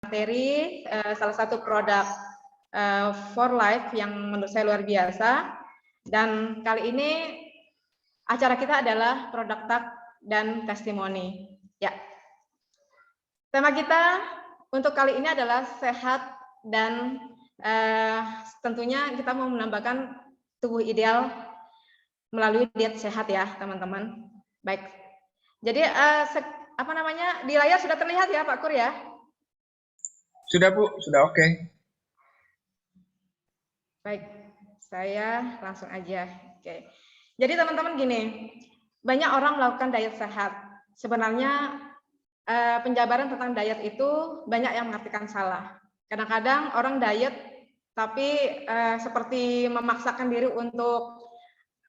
materi salah satu produk For Life yang menurut saya luar biasa. Dan kali ini acara kita adalah produk tag dan testimoni. Ya, tema kita untuk kali ini adalah sehat dan tentunya kita mau menambahkan tubuh ideal melalui diet sehat ya teman-teman. Baik, jadi apa namanya, di layar sudah terlihat ya Pak Kur ya? Sudah Bu, sudah oke. Baik, saya langsung aja. Oke. Jadi teman-teman gini, banyak orang melakukan diet sehat. Sebenarnya penjabaran tentang diet itu banyak yang mengartikan salah. Kadang-kadang orang diet tapi seperti memaksakan diri untuk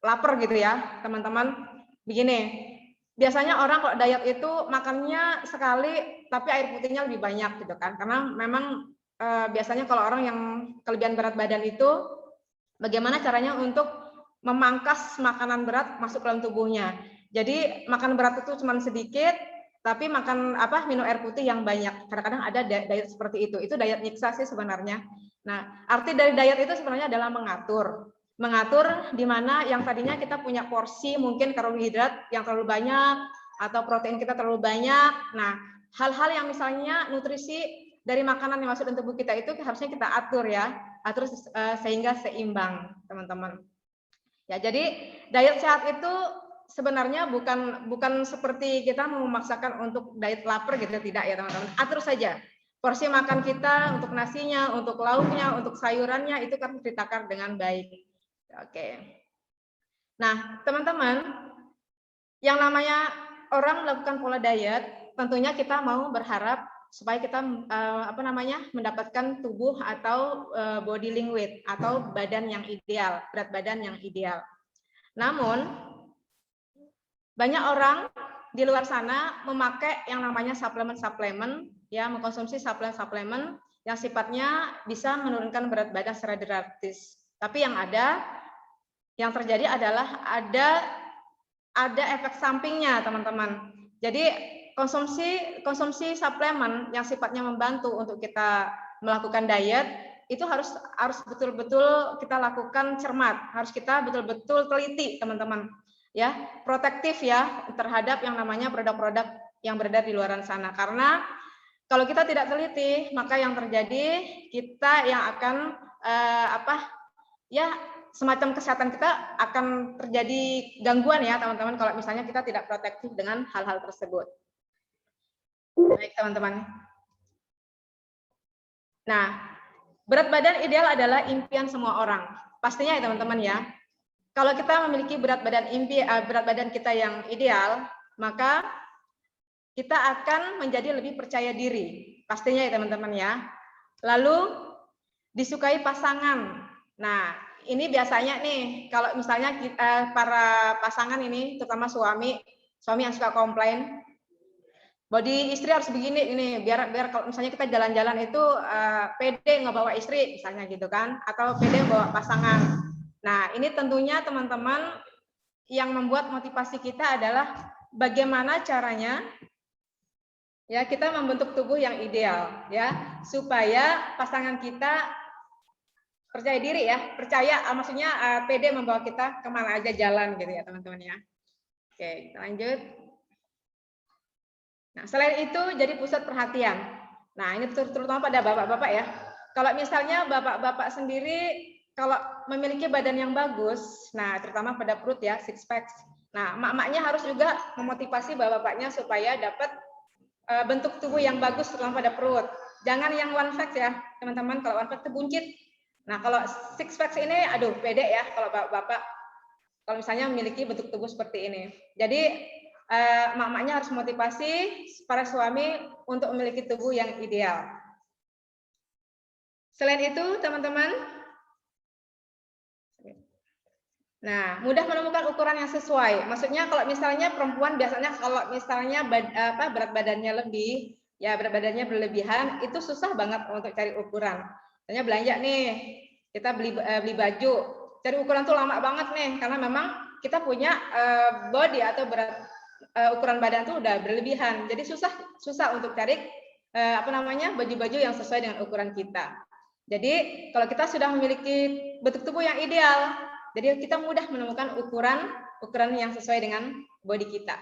lapar gitu ya, teman-teman. Begini, biasanya orang kalau diet itu makannya sekali tapi air putihnya lebih banyak gitu kan. Karena memang biasanya kalau orang yang kelebihan berat badan itu bagaimana caranya untuk memangkas makanan berat masuk ke dalam tubuhnya. Jadi makan berat itu cuma sedikit, tapi makan minum air putih yang banyak. Kadang-kadang ada diet seperti itu. Itu diet nyiksa sih sebenarnya. Nah, arti dari diet itu sebenarnya adalah mengatur di mana yang tadinya kita punya porsi mungkin karbohidrat yang terlalu banyak atau protein kita terlalu banyak. Nah, hal-hal yang misalnya nutrisi dari makanan yang masuk dalam tubuh kita itu harusnya kita atur ya, atur sehingga seimbang, teman-teman. Ya, jadi diet sehat itu sebenarnya bukan seperti kita memaksakan untuk diet lapar gitu, tidak ya teman-teman. Atur saja porsi makan kita, untuk nasinya, untuk lauknya, untuk sayurannya itu kan ditakar dengan baik. Oke. Nah, teman-teman, yang namanya orang melakukan pola diet, tentunya kita mau berharap supaya kita mendapatkan tubuh atau body link weight atau badan yang ideal, berat badan yang ideal. Namun banyak orang di luar sana memakai yang namanya suplemen ya, mengkonsumsi suplemen yang sifatnya bisa menurunkan berat badan secara drastis. Tapi yang terjadi adalah ada efek sampingnya, teman-teman. Jadi konsumsi suplemen yang sifatnya membantu untuk kita melakukan diet itu harus betul-betul kita lakukan cermat, harus kita betul-betul teliti, teman-teman. Ya, protektif ya terhadap yang namanya produk-produk yang beredar di luar sana. Karena kalau kita tidak teliti, maka yang terjadi kita yang akan semacam kesehatan kita akan terjadi gangguan ya teman-teman kalau misalnya kita tidak protektif dengan hal-hal tersebut. Baik teman-teman. Nah, berat badan ideal adalah impian semua orang. Pastinya ya teman-teman ya. Kalau kita memiliki berat badan kita yang ideal, maka kita akan menjadi lebih percaya diri. Pastinya ya teman-teman ya. Lalu disukai pasangan. Nah, ini biasanya nih kalau misalnya para pasangan ini, terutama suami yang suka komplain, body istri harus begini ini biar kalau misalnya kita jalan-jalan itu pede ngebawa istri misalnya gitu kan, atau pede bawa pasangan. Nah, ini tentunya teman-teman yang membuat motivasi kita adalah bagaimana caranya ya kita membentuk tubuh yang ideal ya, supaya pasangan kita percaya diri ya, maksudnya pede membawa kita kemana aja jalan gitu ya teman-teman ya. Oke, kita lanjut. Nah, selain itu jadi pusat perhatian. Nah, ini terutama pada bapak-bapak ya. Kalau misalnya bapak-bapak sendiri kalau memiliki badan yang bagus, nah terutama pada perut ya, six pack. Nah, emak-emaknya harus juga memotivasi bapak-bapaknya supaya dapat bentuk tubuh yang bagus terutama pada perut. Jangan yang one pack ya, teman-teman. Kalau one pack itu buncit. Nah, kalau six pack ini, aduh, pede ya kalau bapak-bapak kalau misalnya memiliki bentuk tubuh seperti ini. Jadi, emak-emaknya harus motivasi para suami untuk memiliki tubuh yang ideal. Selain itu, teman-teman, nah, mudah menemukan ukuran yang sesuai. Maksudnya kalau misalnya perempuan biasanya kalau misalnya berat badannya lebih, ya berat badannya berlebihan, itu susah banget untuk cari ukuran. Misalnya belanja nih, kita beli baju, cari ukuran tuh lama banget nih, karena memang kita punya body atau ukuran badan tuh udah berlebihan, jadi susah untuk cari baju-baju yang sesuai dengan ukuran kita. Jadi kalau kita sudah memiliki bentuk tubuh yang ideal, jadi kita mudah menemukan ukuran yang sesuai dengan body kita.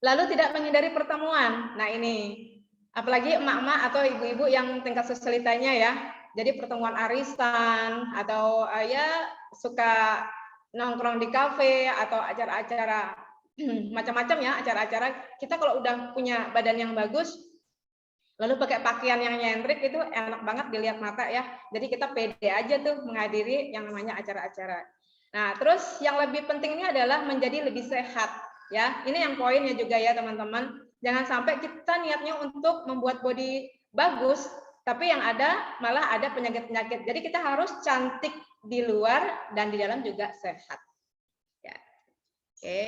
Lalu tidak menghindari pertemuan. Nah ini, apalagi emak-emak atau ibu-ibu yang tingkat sosialitanya ya. Jadi pertemuan arisan atau ya suka nongkrong di kafe atau acara-acara macam-macam ya, acara-acara. Kita kalau udah punya badan yang bagus, lalu pakai pakaian yang nyentrik, itu enak banget dilihat mata ya. Jadi kita pede aja tuh menghadiri yang namanya acara-acara. Nah, terus yang lebih penting ini adalah menjadi lebih sehat ya. Ini yang poinnya juga ya teman-teman. Jangan sampai kita niatnya untuk membuat body bagus, tapi yang ada malah ada penyakit-penyakit. Jadi kita harus cantik di luar dan di dalam juga sehat. Ya. Oke.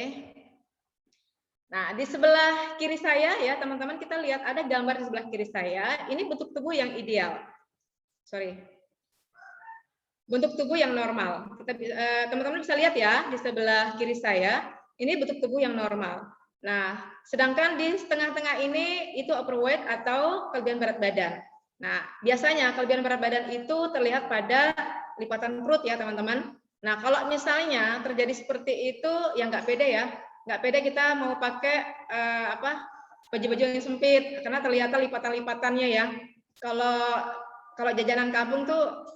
Nah, di sebelah kiri saya ya, teman-teman, kita lihat ada gambar di sebelah kiri saya. Ini bentuk tubuh yang ideal. Bentuk tubuh yang normal. Teman-teman bisa lihat ya, di sebelah kiri saya, ini bentuk tubuh yang normal. Nah, sedangkan di tengah-tengah ini itu overweight atau kelebihan berat badan. Nah, biasanya kelebihan berat badan itu terlihat pada lipatan perut ya, teman-teman. Nah, kalau misalnya terjadi seperti itu, ya nggak pede ya. Nggak pede kita mau pakai baju-baju yang sempit, karena terlihat lipatan-lipatannya ya. Kalau jajanan kampung tuh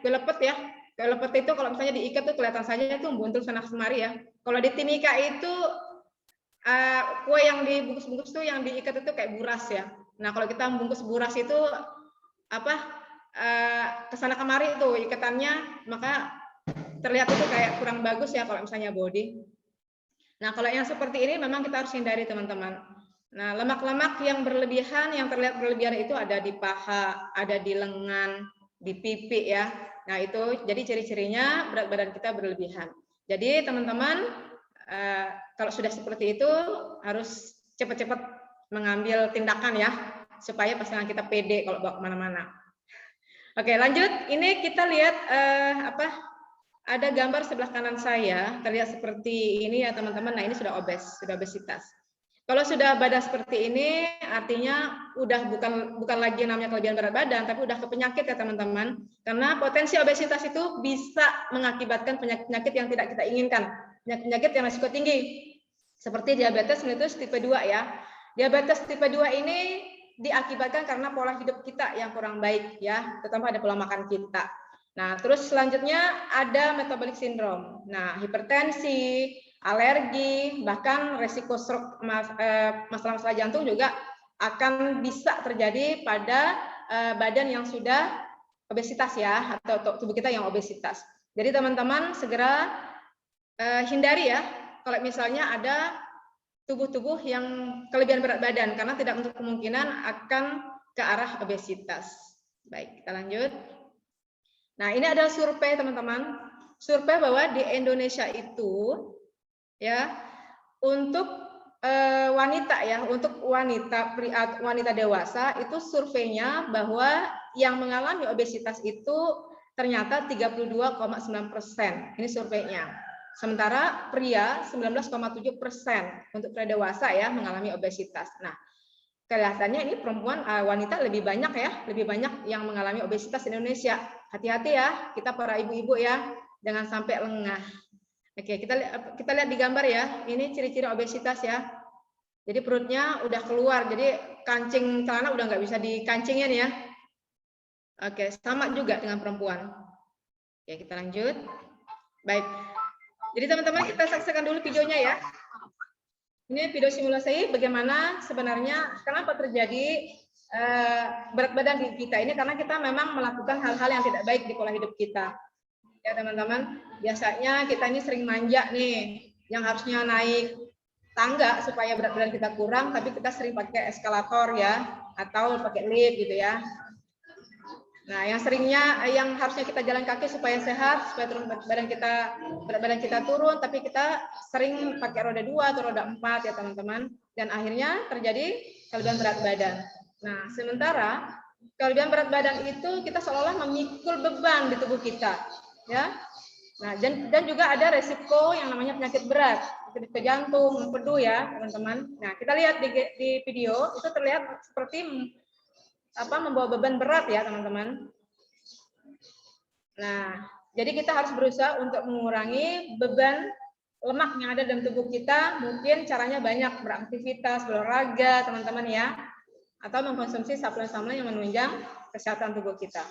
belepet ya. Belepet itu kalau misalnya diikat tuh kelihatan saja itu buntul sana kemari ya. Kalau di Timika itu kue yang dibungkus-bungkus tuh yang diikat itu kayak buras ya. Nah, kalau kita membungkus buras itu kesana kemari itu ikatannya, maka terlihat itu kayak kurang bagus ya kalau misalnya body. Nah, kalau yang seperti ini memang kita harus hindari, teman-teman. Nah, lemak-lemak yang berlebihan, yang terlihat berlebihan itu ada di paha, ada di lengan, di pipi ya. Nah, itu jadi ciri-cirinya berat badan kita berlebihan. Jadi, teman-teman, kalau sudah seperti itu harus cepat-cepat mengambil tindakan ya, supaya pasangan kita pede kalau bawa kemana-mana. Oke, lanjut. Ini kita lihat ada gambar sebelah kanan saya, terlihat seperti ini ya teman-teman. Nah, ini sudah obesitas. Kalau sudah badan seperti ini, artinya udah bukan lagi namanya kelebihan berat badan, tapi udah ke penyakit ya teman-teman. Karena potensi obesitas itu bisa mengakibatkan penyakit yang tidak kita inginkan, penyakit yang risiko tinggi, seperti diabetes mellitus tipe 2 ya. Diabetes tipe 2 ini diakibatkan karena pola hidup kita yang kurang baik ya, terutama ada pola makan kita. Nah, terus selanjutnya ada metabolic syndrome. Nah, hipertensi, alergi, bahkan resiko stroke, masalah-masalah jantung juga akan bisa terjadi pada badan yang sudah obesitas ya, atau tubuh kita yang obesitas. Jadi teman-teman segera hindari ya, kalau misalnya ada tubuh-tubuh yang kelebihan berat badan, karena tidak untuk kemungkinan akan ke arah obesitas. Baik, kita lanjut. Nah, ini ada survei teman-teman. Survei bahwa di Indonesia itu ya untuk wanita ya, untuk wanita dewasa itu surveinya bahwa yang mengalami obesitas itu ternyata 32,9%. Ini surveinya. Sementara pria 19,7% untuk pria dewasa ya mengalami obesitas. Nah, kelihatannya ini perempuan wanita lebih banyak ya, lebih banyak yang mengalami obesitas di Indonesia. Hati-hati ya, kita para ibu-ibu ya, jangan sampai lengah. Oke, kita lihat di gambar ya. Ini ciri-ciri obesitas ya. Jadi perutnya udah keluar, jadi kancing celana udah nggak bisa dikancingin ya. Oke, sama juga dengan perempuan. Oke, kita lanjut. Baik. Jadi teman-teman kita saksikan dulu videonya ya. Ini video simulasi bagaimana sebenarnya kenapa terjadi berat badan di kita ini, karena kita memang melakukan hal-hal yang tidak baik di pola hidup kita. Ya teman-teman, biasanya kita ini sering manja nih, yang harusnya naik tangga supaya berat badan kita kurang, tapi kita sering pakai eskalator ya, atau pakai lift gitu ya. Nah, yang harusnya kita jalan kaki supaya sehat, supaya berat badan kita turun, tapi kita sering pakai roda 2 atau roda 4 ya teman-teman, dan akhirnya terjadi kelebihan berat badan. Nah, sementara kelebihan berat badan itu kita seolah-olah memikul beban di tubuh kita, ya. Nah, dan juga ada resiko yang namanya penyakit berat. ke jantung, empedu ya teman-teman. Nah kita lihat di video itu terlihat seperti membawa beban berat ya teman-teman. Nah jadi kita harus berusaha untuk mengurangi beban lemak yang ada dalam tubuh kita. Mungkin caranya banyak, beraktivitas, berolahraga teman-teman ya, atau mengkonsumsi suplemen-suplemen yang menunjang kesehatan tubuh kita.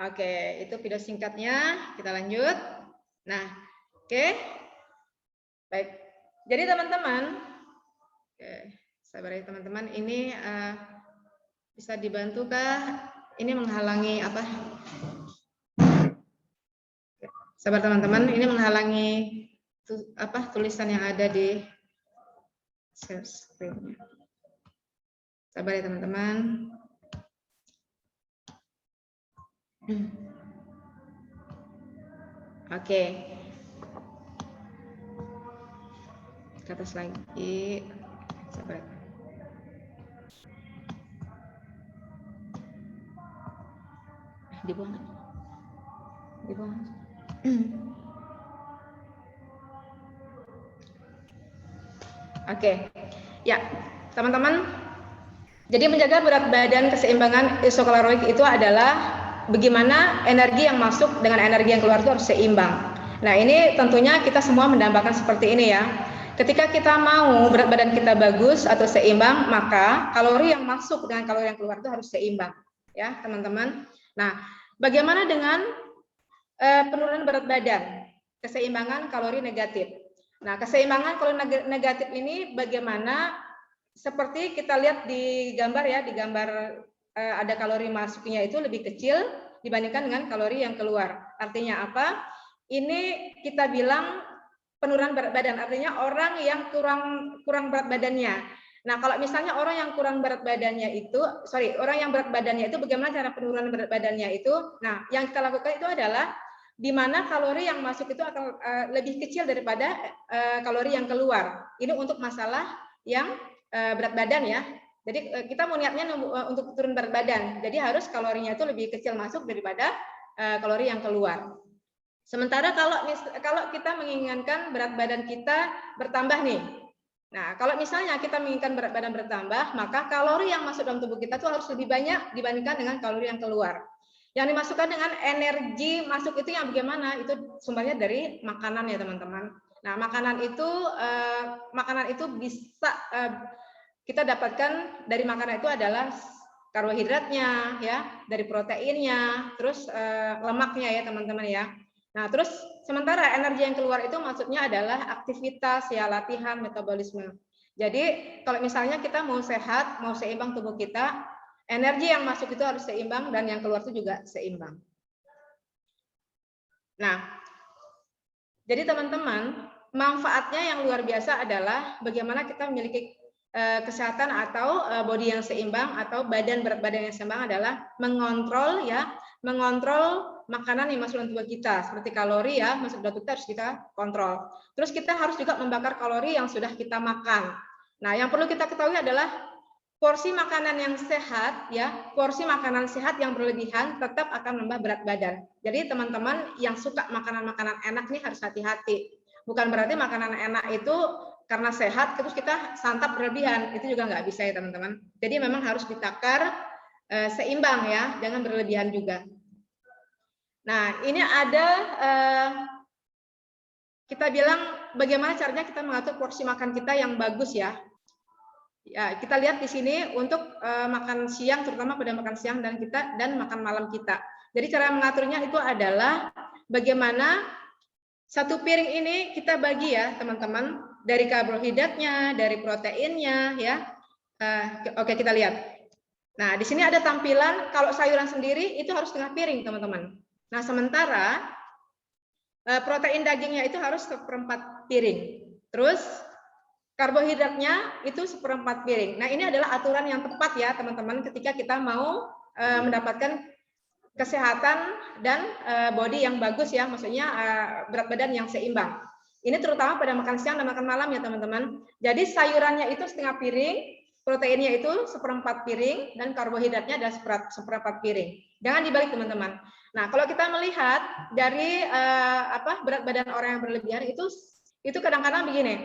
Oke, itu video singkatnya. Kita lanjut. Nah, oke. Baik. Jadi teman-teman, sabar ya teman-teman, ini bisa dibantukah? Ini menghalangi apa? Sabar teman-teman, ini menghalangi tulisan yang ada di share screen-nya. Sabar ya teman-teman. Oke. Ke atas lagi. Sabar. Dibuang. Oke. Ya, teman-teman. Jadi menjaga berat badan, keseimbangan isokalorikk itu adalah bagaimana energi yang masuk dengan energi yang keluar itu harus seimbang. Nah ini tentunya kita semua mendambakan seperti ini ya. Ketika kita mau berat badan kita bagus atau seimbang, maka kalori yang masuk dengan kalori yang keluar itu harus seimbang, ya teman-teman. Nah, bagaimana dengan penurunan berat badan, keseimbangan kalori negatif. Nah, keseimbangan kalori negatif ini bagaimana? Seperti kita lihat di gambar ya, di gambar ada kalori masuknya itu lebih kecil dibandingkan dengan kalori yang keluar. Artinya apa? Ini kita bilang penurunan berat badan, artinya orang yang kurang berat badannya. Nah, kalau misalnya orang yang kurang berat badannya itu, orang yang berat badannya itu bagaimana cara penurunan berat badannya itu? Nah, yang kita lakukan itu adalah di mana kalori yang masuk itu akan lebih kecil daripada kalori yang keluar. Ini untuk masalah yang berat badan ya. Jadi kita mau niatnya untuk turun berat badan. Jadi harus kalorinya itu lebih kecil masuk daripada kalori yang keluar. Sementara kalau kita menginginkan berat badan kita bertambah nih. Nah, kalau misalnya kita menginginkan berat badan bertambah, maka kalori yang masuk dalam tubuh kita itu harus lebih banyak dibandingkan dengan kalori yang keluar. Yang dimasukkan dengan energi masuk itu yang bagaimana? Itu sumbernya dari makanan ya teman-teman. Nah, makanan itu bisa kita dapatkan dari makanan itu adalah karbohidratnya, ya, dari proteinnya, terus lemaknya ya teman-teman ya. Nah, terus sementara energi yang keluar itu maksudnya adalah aktivitas ya, latihan, metabolisme. Jadi kalau misalnya kita mau sehat, mau seimbang tubuh kita, energi yang masuk itu harus seimbang dan yang keluar itu juga seimbang. Nah, jadi teman-teman, manfaatnya yang luar biasa adalah bagaimana kita memiliki kesehatan atau body yang seimbang atau berat badan yang seimbang adalah mengontrol makanan yang masuk dalam tubuh kita, seperti kalori ya, masuk dalam tubuh kita harus kita kontrol. Terus kita harus juga membakar kalori yang sudah kita makan. Nah, yang perlu kita ketahui adalah porsi makanan yang sehat ya, porsi makanan sehat yang berlebihan tetap akan menambah berat badan. Jadi teman-teman yang suka makanan-makanan enak nih harus hati-hati. Bukan berarti makanan enak itu karena sehat terus kita santap berlebihan, itu juga nggak bisa ya teman-teman. Jadi memang harus ditakar seimbang ya, jangan berlebihan juga. Nah ini ada kita bilang bagaimana caranya kita mengatur porsi makan kita yang bagus ya. Ya kita lihat di sini untuk makan siang, terutama pada makan siang dan makan malam kita. Jadi cara mengaturnya itu adalah bagaimana satu piring ini kita bagi ya teman-teman, dari karbohidratnya, dari proteinnya ya. Oke kita lihat. Nah di sini ada tampilan kalau sayuran sendiri itu harus setengah piring teman-teman. Nah sementara protein dagingnya itu harus 1/4 piring. Terus karbohidratnya itu 1/4 piring. Nah ini adalah aturan yang tepat ya teman-teman ketika kita mau mendapatkan kesehatan dan body yang bagus ya, maksudnya berat badan yang seimbang. Ini terutama pada makan siang dan makan malam ya teman-teman. Jadi sayurannya itu setengah piring, proteinnya itu 1/4 piring, dan karbohidratnya adalah 1/4 piring. Jangan dibalik teman-teman. Nah kalau kita melihat dari berat badan orang yang berlebihan itu itu kadang-kadang begini,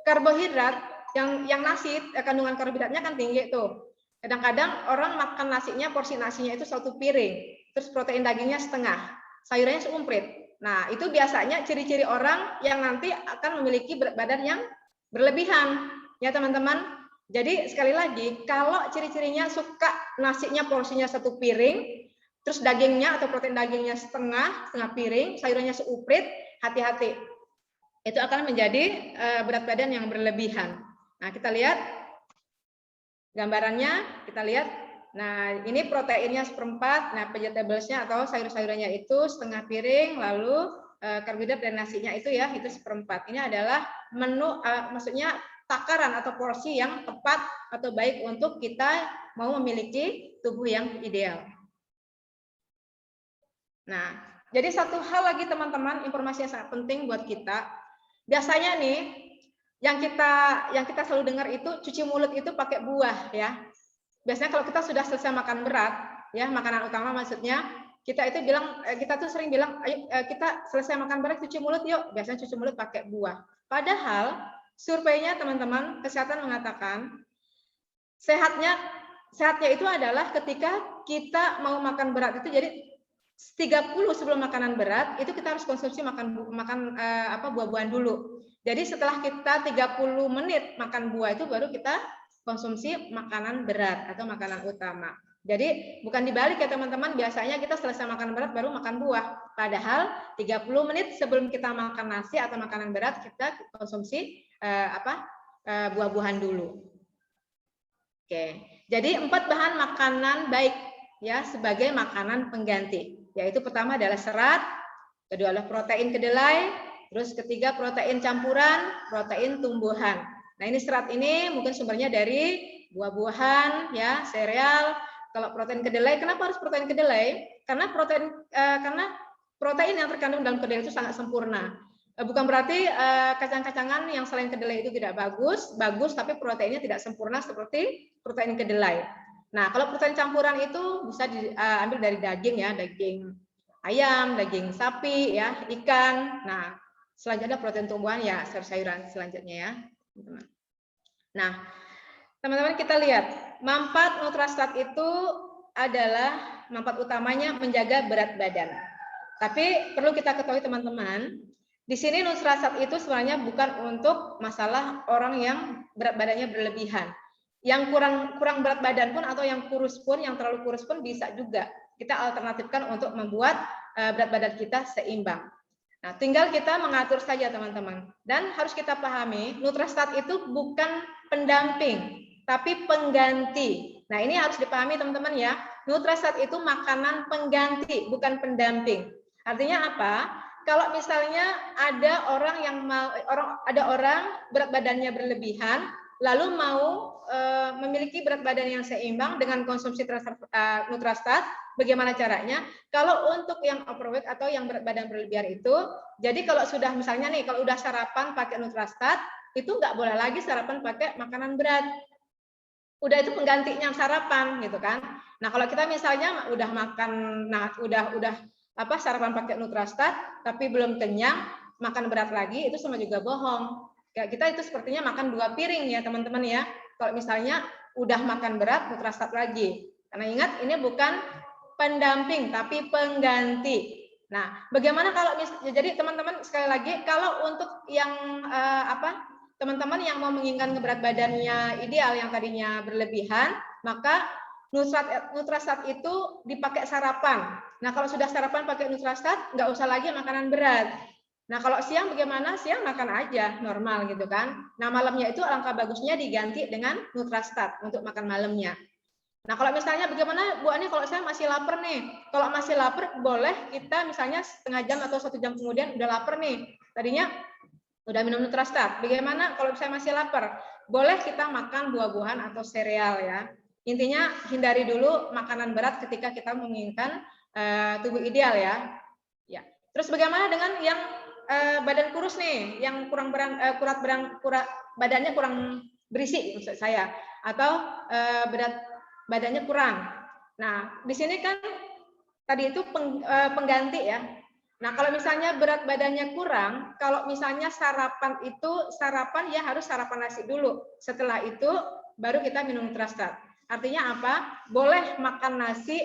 karbohidrat yang nasi kandungan karbohidratnya kan tinggi tuh. Kadang-kadang orang makan nasinya, porsi nasinya itu 1 piring, terus protein dagingnya setengah, sayurannya seumprit. Nah, itu biasanya ciri-ciri orang yang nanti akan memiliki berat badan yang berlebihan, ya teman-teman. Jadi sekali lagi, kalau ciri-cirinya suka nasinya porsinya 1 piring, terus dagingnya atau protein dagingnya setengah piring, sayurannya seuprit, hati-hati. Itu akan menjadi berat badan yang berlebihan. Nah, kita lihat gambarannya, kita lihat. Nah, ini proteinnya 1/4, nah vegetablesnya atau sayur-sayurannya itu setengah piring, lalu karbohidrat dan nasinya itu ya, itu 1/4. Ini adalah menu, maksudnya takaran atau porsi yang tepat atau baik untuk kita mau memiliki tubuh yang ideal. Nah, jadi satu hal lagi teman-teman, informasi yang sangat penting buat kita. Biasanya nih, yang kita selalu dengar itu cuci mulut itu pakai buah ya. Biasanya kalau kita sudah selesai makan berat, ya makanan utama maksudnya, kita itu bilang, kita tuh sering bilang, ayo kita selesai makan berat cuci mulut yuk. Biasanya cuci mulut pakai buah. Padahal surveinya teman-teman kesehatan mengatakan sehatnya itu adalah ketika kita mau makan berat itu, jadi 30 sebelum makanan berat itu kita harus konsumsi makan buah-buahan dulu. Jadi setelah kita 30 menit makan buah itu baru kita konsumsi makanan berat atau makanan utama. Jadi bukan dibalik ya teman-teman, biasanya kita selesai makan berat baru makan buah. Padahal 30 menit sebelum kita makan nasi atau makanan berat kita konsumsi buah-buahan dulu. Oke. Jadi 4 bahan makanan baik ya sebagai makanan pengganti. Yaitu pertama adalah serat, kedua adalah protein kedelai, terus ketiga protein campuran, protein tumbuhan. Nah, ini serat ini mungkin sumbernya dari buah-buahan, ya, sereal. Kalau protein kedelai, kenapa harus protein kedelai? Karena protein yang terkandung dalam kedelai itu sangat sempurna. Bukan berarti kacang-kacangan yang selain kedelai itu tidak bagus, tapi proteinnya tidak sempurna seperti protein kedelai. Nah, kalau protein campuran itu bisa diambil dari daging ya, daging ayam, daging sapi ya, ikan. Nah, selanjutnya protein tumbuhan ya, sayur-sayuran selanjutnya ya. Nah, teman-teman kita lihat, manfaat Nutrastat itu adalah manfaat utamanya menjaga berat badan. Tapi perlu kita ketahui teman-teman, di sini Nutrastat itu sebenarnya bukan untuk masalah orang yang berat badannya berlebihan. Yang kurang berat badan pun atau yang kurus pun, yang terlalu kurus pun bisa juga kita alternatifkan untuk membuat berat badan kita seimbang. Nah, tinggal kita mengatur saja teman-teman. Dan harus kita pahami, Nutrastat itu bukan pendamping, tapi pengganti. Nah, ini harus dipahami teman-teman ya. Nutrastat itu makanan pengganti, bukan pendamping. Artinya apa? Kalau misalnya ada orang berat badannya berlebihan, lalu mau memiliki berat badan yang seimbang dengan konsumsi Nutrastat, bagaimana caranya? Kalau untuk yang overweight atau yang berat badan berlebihan itu, jadi kalau sudah misalnya nih, kalau udah sarapan pakai Nutrastat, itu nggak boleh lagi sarapan pakai makanan berat. Udah itu penggantinya sarapan gitu kan. Nah, kalau kita misalnya udah makan, udah sarapan pakai Nutrastat, tapi belum kenyang, makan berat lagi, itu sama juga bohong. Ya, kita itu sepertinya makan 2 piring ya teman-teman ya. Kalau misalnya udah makan berat, Nutrastat lagi. Karena ingat, ini bukan pendamping, tapi pengganti. Nah, bagaimana kalau jadi teman-teman sekali lagi, kalau untuk yang teman-teman yang mau menginginkan berat badannya ideal yang tadinya berlebihan, maka Nutrastat itu dipakai sarapan. Nah, kalau sudah sarapan pakai Nutrastat, nggak usah lagi makanan berat. Nah, kalau siang bagaimana? Siang makan aja, normal gitu kan. Nah, malamnya itu alangkah bagusnya diganti dengan Nutrastat untuk makan malamnya. Nah, kalau misalnya bagaimana Bu Ani kalau saya masih lapar nih? Kalau masih lapar, boleh kita misalnya setengah jam atau 1 jam kemudian udah lapar nih. Tadinya udah minum Nutrastat. Bagaimana kalau saya masih lapar? Boleh kita makan buah-buahan atau sereal ya. Intinya hindari dulu makanan berat ketika kita menginginkan tubuh ideal ya. Ya. Terus bagaimana dengan yang badan kurus nih, yang badannya kurang berisi maksud saya, atau berat badannya kurang. Nah, di sini kan tadi itu pengganti ya. Nah, kalau misalnya berat badannya kurang, kalau misalnya sarapan ya harus sarapan nasi dulu. Setelah itu baru kita minum Nutrastat. Artinya apa? Boleh makan nasi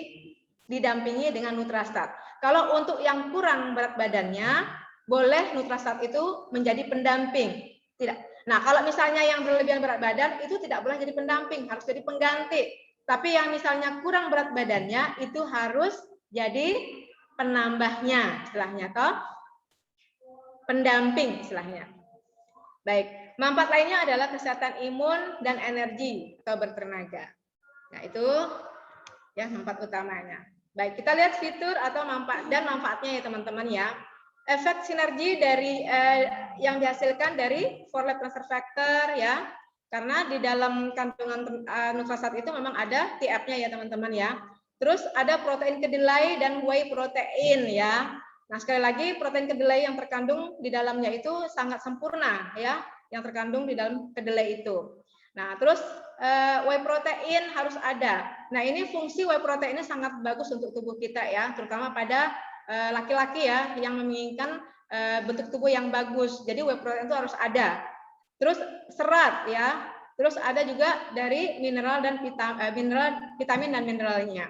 didampingi dengan Nutrastat. Kalau untuk yang kurang berat badannya, boleh Nutrastat itu menjadi pendamping. Tidak. Nah, kalau misalnya yang berlebihan berat badan itu tidak boleh jadi pendamping, harus jadi pengganti. Tapi yang misalnya kurang berat badannya itu harus jadi penambahnya, istilahnya toh pendamping istilahnya. Baik, manfaat lainnya adalah kesehatan imun dan energi atau bertenaga. Nah, itu ya manfaat utamanya. Baik, kita lihat fitur atau manfaatnya ya teman-teman ya. Efek sinergi dari yang dihasilkan dari 4-lab transfer factor ya. Karena di dalam kandungan Nutrastat itu memang ada TF-nya ya teman-teman ya. Terus ada protein kedelai dan whey protein ya. Nah, sekali lagi protein kedelai yang terkandung di dalamnya itu sangat sempurna ya, yang terkandung di dalam kedelai itu. Nah, terus whey protein harus ada. Nah, ini fungsi whey protein ini sangat bagus untuk tubuh kita ya, terutama pada laki-laki ya yang menginginkan bentuk tubuh yang bagus. Jadi whey protein itu harus ada. Terus serat ya. Terus ada juga dari mineral dan vitamin dan mineralnya.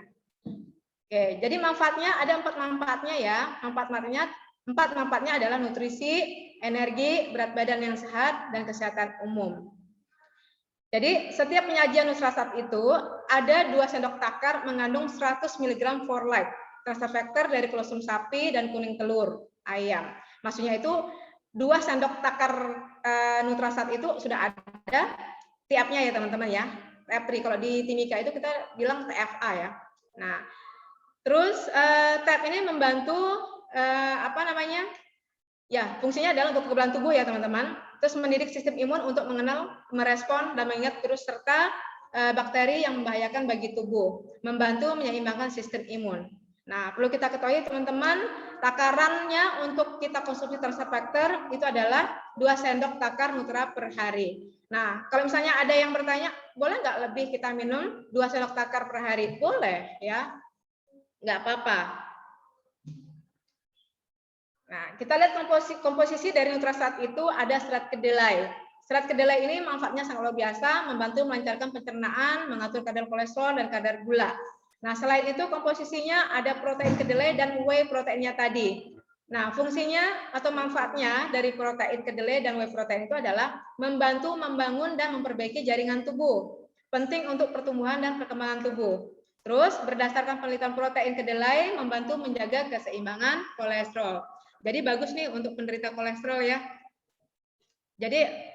Oke, jadi manfaatnya ada 4 manfaatnya ya. Empat manfaatnya adalah nutrisi, energi, berat badan yang sehat, dan kesehatan umum. Jadi setiap penyajian Nutrastat itu ada 2 sendok takar mengandung 100 mg for life transfer factor dari kolostrum sapi dan kuning telur ayam. Maksudnya itu 2 sendok takar Nutrastat itu sudah ada TF-nya ya teman-teman ya. TF3 kalau di Timika itu kita bilang TFA ya. Nah, terus TF ini membantu ya, fungsinya adalah untuk kekebalan tubuh ya teman-teman. Terus mendidik sistem imun untuk mengenal, merespon, dan mengingat virus serta bakteri yang membahayakan bagi tubuh. Membantu menyeimbangkan sistem imun. Nah, perlu kita ketahui teman-teman, takarannya untuk kita konsumsi transfer factor itu adalah 2 sendok takar Nutra per hari. Nah, kalau misalnya ada yang bertanya, boleh nggak lebih kita minum 2 sendok takar per hari? Boleh ya, nggak apa-apa. Nah, kita lihat komposisi dari Nutrastat itu ada serat kedelai. Serat kedelai ini manfaatnya sangat luar biasa, membantu melancarkan pencernaan, mengatur kadar kolesterol dan kadar gula. Nah, selain itu komposisinya ada protein kedelai dan whey proteinnya tadi. Nah, fungsinya atau manfaatnya dari protein kedelai dan whey protein itu adalah membantu membangun dan memperbaiki jaringan tubuh. Penting untuk pertumbuhan dan perkembangan tubuh. Terus, berdasarkan penelitian protein kedelai membantu menjaga keseimbangan kolesterol. Jadi bagus nih untuk penderita kolesterol ya. Jadi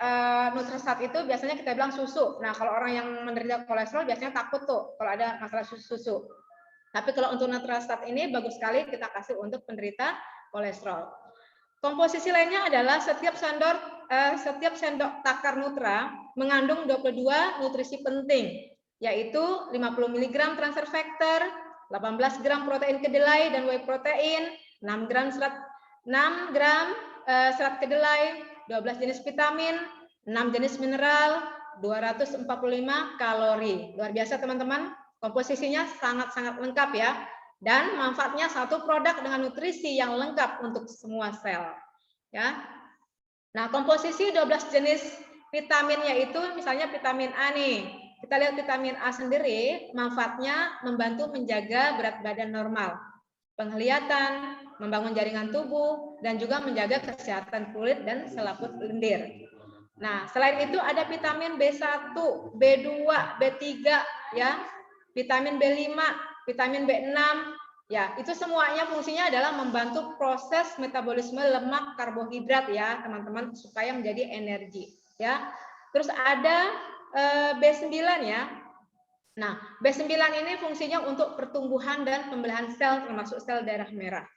Nutrastat itu biasanya kita bilang susu. Nah, kalau orang yang menderita kolesterol biasanya takut tuh kalau ada masalah susu. Tapi kalau untuk Nutrastat ini bagus sekali kita kasih untuk penderita kolesterol. Komposisi lainnya adalah setiap sendok takar Nutra mengandung 22 nutrisi penting, yaitu 50 mg transfer factor, 18 gram protein kedelai dan whey protein, 6 gram serat kedelai, 12 jenis vitamin, 6 jenis mineral, 245 kalori. Luar biasa teman-teman, komposisinya sangat-sangat lengkap ya. Dan manfaatnya satu produk dengan nutrisi yang lengkap untuk semua sel. Ya. Nah, komposisi 12 jenis vitaminnya itu misalnya vitamin A nih. Kita lihat vitamin A sendiri, manfaatnya membantu menjaga berat badan normal, penglihatan, membangun jaringan tubuh, dan juga menjaga kesehatan kulit dan selaput lendir. Nah, selain itu ada vitamin B1, B2, B3, ya, vitamin B5, vitamin B6, ya, itu semuanya fungsinya adalah membantu proses metabolisme lemak karbohidrat ya, teman-teman, supaya menjadi energi, ya. Terus ada B9 ya. Nah, B9 ini fungsinya untuk pertumbuhan dan pembelahan sel termasuk sel darah merah.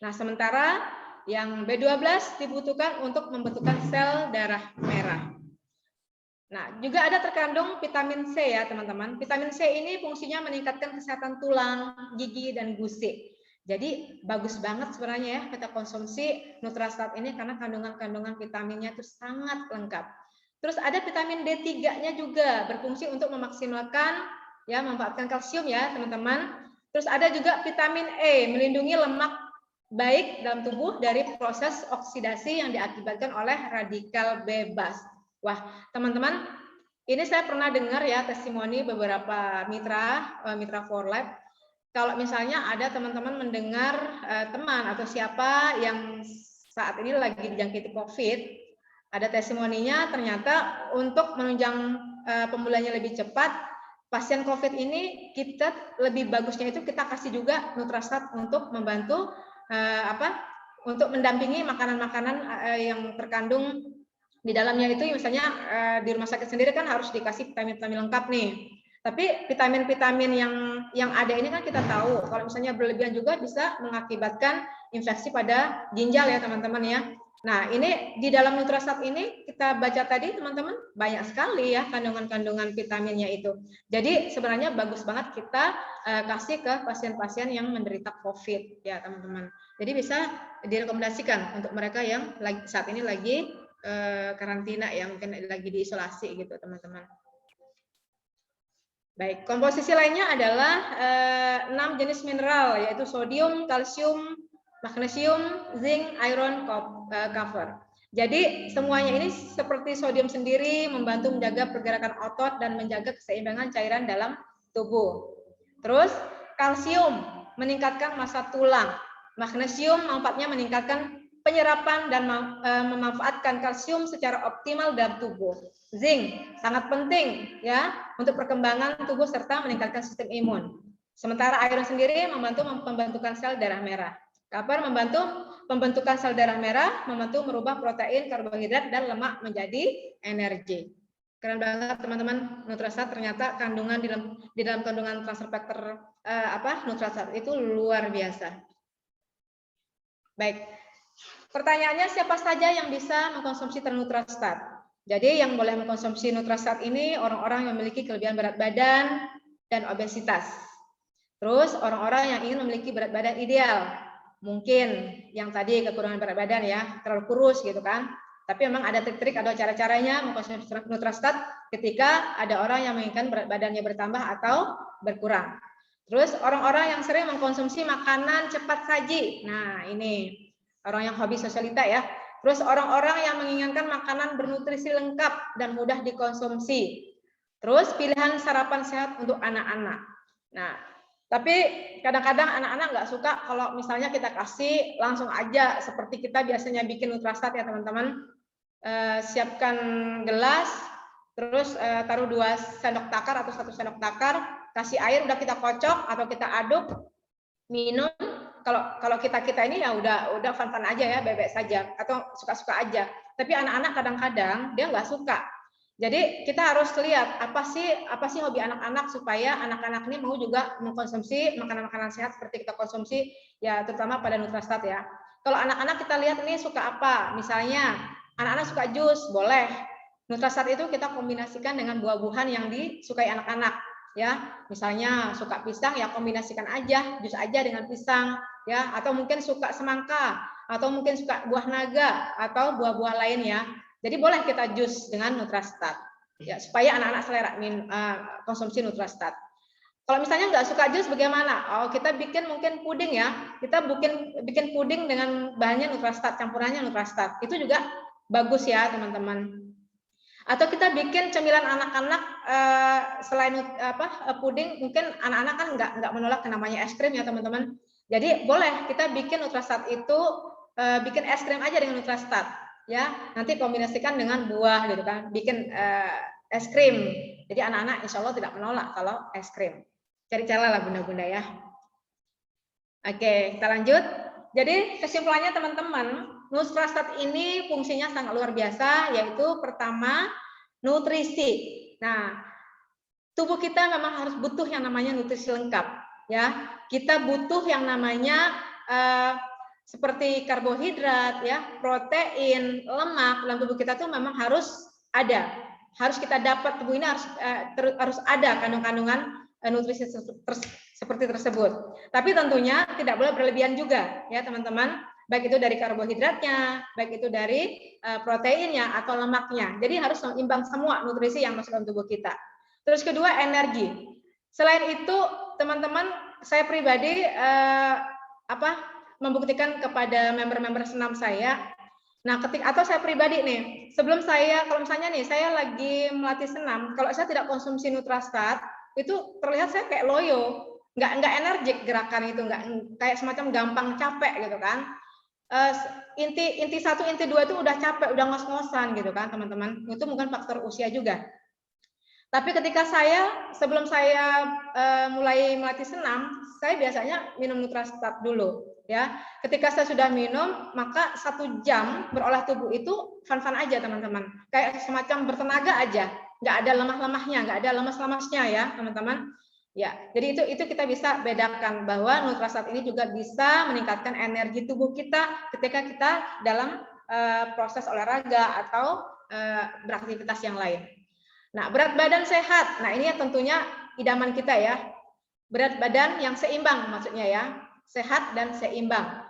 Nah, sementara yang B12 dibutuhkan untuk membentukkan sel darah merah. Nah, juga ada terkandung vitamin C ya, teman-teman. Vitamin C ini fungsinya meningkatkan kesehatan tulang, gigi, dan gusi. Jadi, bagus banget sebenarnya ya kita konsumsi Nutrastat ini karena kandungan-kandungan vitaminnya itu sangat lengkap. Terus ada vitamin D3-nya juga berfungsi untuk memaksimalkan ya, memanfaatkan kalsium ya, teman-teman. Terus ada juga vitamin E, melindungi lemak baik dalam tubuh dari proses oksidasi yang diakibatkan oleh radikal bebas. Wah, teman-teman, ini saya pernah dengar ya testimoni beberapa mitra for Life. Kalau misalnya ada teman-teman mendengar teman atau siapa yang saat ini lagi dijangkiti COVID, ada testimoninya ternyata untuk menunjang pemulihannya lebih cepat, pasien COVID ini kita lebih bagusnya itu kita kasih juga Nutrastat untuk membantu untuk mendampingi makanan-makanan yang terkandung di dalamnya itu, misalnya di rumah sakit sendiri kan harus dikasih vitamin-vitamin lengkap nih. Tapi vitamin-vitamin yang ada ini kan kita tahu kalau misalnya berlebihan juga bisa mengakibatkan infeksi pada ginjal ya teman-teman ya. Nah, ini di dalam Nutrastat ini kita baca tadi teman-teman banyak sekali ya kandungan-kandungan vitaminnya itu. Jadi sebenarnya bagus banget kita kasih ke pasien-pasien yang menderita COVID ya teman-teman. Jadi bisa direkomendasikan untuk mereka yang saat ini lagi karantina ya, mungkin lagi diisolasi gitu teman-teman. Baik, komposisi lainnya adalah 6 jenis mineral, yaitu sodium, kalsium, magnesium, zinc, iron, copper. Jadi semuanya ini seperti sodium sendiri membantu menjaga pergerakan otot dan menjaga keseimbangan cairan dalam tubuh. Terus kalsium meningkatkan massa tulang, magnesium manfaatnya meningkatkan penyerapan dan memanfaatkan kalsium secara optimal dalam tubuh. Zinc sangat penting ya untuk perkembangan tubuh serta meningkatkan sistem imun. Sementara iron sendiri membantu pembentukan sel darah merah. Copper membantu pembentukan sel darah merah, membantu merubah protein, karbohidrat dan lemak menjadi energi. Keren banget teman-teman, Nutrastat ternyata kandungan di dalam kandungan transfer factor Nutrastat itu luar biasa. Baik. Pertanyaannya, siapa saja yang bisa mengkonsumsi Nutrastat? Jadi yang boleh mengkonsumsi Nutrastat ini orang-orang yang memiliki kelebihan berat badan dan obesitas. Terus orang-orang yang ingin memiliki berat badan ideal. Mungkin yang tadi kekurangan berat badan ya, terlalu kurus gitu kan. Tapi memang ada trik-trik, ada cara-caranya mengkonsumsi Nutrastat ketika ada orang yang menginginkan berat badannya bertambah atau berkurang. Terus orang-orang yang sering mengkonsumsi makanan cepat saji. Nah, ini orang yang hobi sosialita ya. Terus orang-orang yang menginginkan makanan bernutrisi lengkap dan mudah dikonsumsi. Terus pilihan sarapan sehat untuk anak-anak. Nah, tapi kadang-kadang anak-anak nggak suka kalau misalnya kita kasih langsung aja seperti kita biasanya bikin Nutrastat ya teman-teman. Siapkan gelas, terus taruh 2 sendok takar atau 1 sendok takar, kasih air, udah kita kocok atau kita aduk, minum. Kalau kita ini ya udah fun-fun aja ya, bebek saja atau suka-suka aja. Tapi anak-anak kadang-kadang dia nggak suka. Jadi kita harus lihat apa sih hobi anak-anak supaya anak-anak ini mau juga mengkonsumsi makanan-makanan sehat seperti kita konsumsi ya, terutama pada Nutrastat ya. Kalau anak-anak kita lihat ini suka apa, misalnya anak-anak suka jus, boleh. Nutrastat itu kita kombinasikan dengan buah-buahan yang disukai anak-anak. Ya, misalnya suka pisang ya kombinasikan aja jus aja dengan pisang ya, atau mungkin suka semangka atau mungkin suka buah naga atau buah-buah lain ya. Jadi boleh kita jus dengan Nutrastat ya, supaya anak-anak selera konsumsi Nutrastat. Kalau misalnya nggak suka jus bagaimana? Oh, kita bikin mungkin puding ya. Kita bikin puding dengan bahannya Nutrastat, campurannya Nutrastat. Itu juga bagus ya teman-teman. Atau kita bikin cemilan anak-anak selain puding, mungkin anak-anak kan nggak menolak namanya es krim ya teman-teman. Jadi boleh kita bikin Nutrastat itu bikin es krim aja dengan Nutrastat ya. Nanti kombinasikan dengan buah gitu kan, bikin es krim. Jadi anak-anak insya Allah tidak menolak kalau es krim. Cari cara lah bunda-bunda ya. Oke, kita lanjut. Jadi kesimpulannya teman-teman, Nutrastat ini fungsinya sangat luar biasa, yaitu pertama nutrisi. Nah, tubuh kita memang harus butuh yang namanya nutrisi lengkap, ya. Kita butuh yang namanya seperti karbohidrat, ya, protein, lemak dalam tubuh kita tuh memang harus ada, harus kita dapat, tubuh ini harus ada kandungan nutrisi seperti tersebut. Tapi tentunya tidak boleh berlebihan juga, ya teman-teman. Baik itu dari karbohidratnya, baik itu dari proteinnya atau lemaknya. Jadi harus seimbang semua nutrisi yang masuk dalam tubuh kita. Terus kedua, energi. Selain itu, teman-teman, saya pribadi membuktikan kepada member-member senam saya. Nah, atau saya pribadi nih, sebelum saya, kalau misalnya nih, saya lagi melatih senam, kalau saya tidak konsumsi Nutrastat, itu terlihat saya kayak loyo, nggak energik gerakan itu, nggak kayak semacam gampang capek gitu kan. Inti 1, inti 2 itu udah capek, udah ngos-ngosan gitu kan teman-teman. Itu mungkin faktor usia juga. Tapi ketika sebelum saya mulai melatih senam, saya biasanya minum Nutrastat dulu. Ya, ketika saya sudah minum, maka 1 jam berolah tubuh itu fun-fun aja teman-teman, kayak semacam bertenaga aja, nggak ada lemah-lemahnya, nggak ada lemas-lemasnya ya teman-teman. Ya, jadi itu kita bisa bedakan bahwa Nutrastat ini juga bisa meningkatkan energi tubuh kita ketika kita dalam proses olahraga atau beraktivitas yang lain. Nah, berat badan sehat, nah ini tentunya idaman kita ya, berat badan yang seimbang maksudnya ya. Sehat dan seimbang,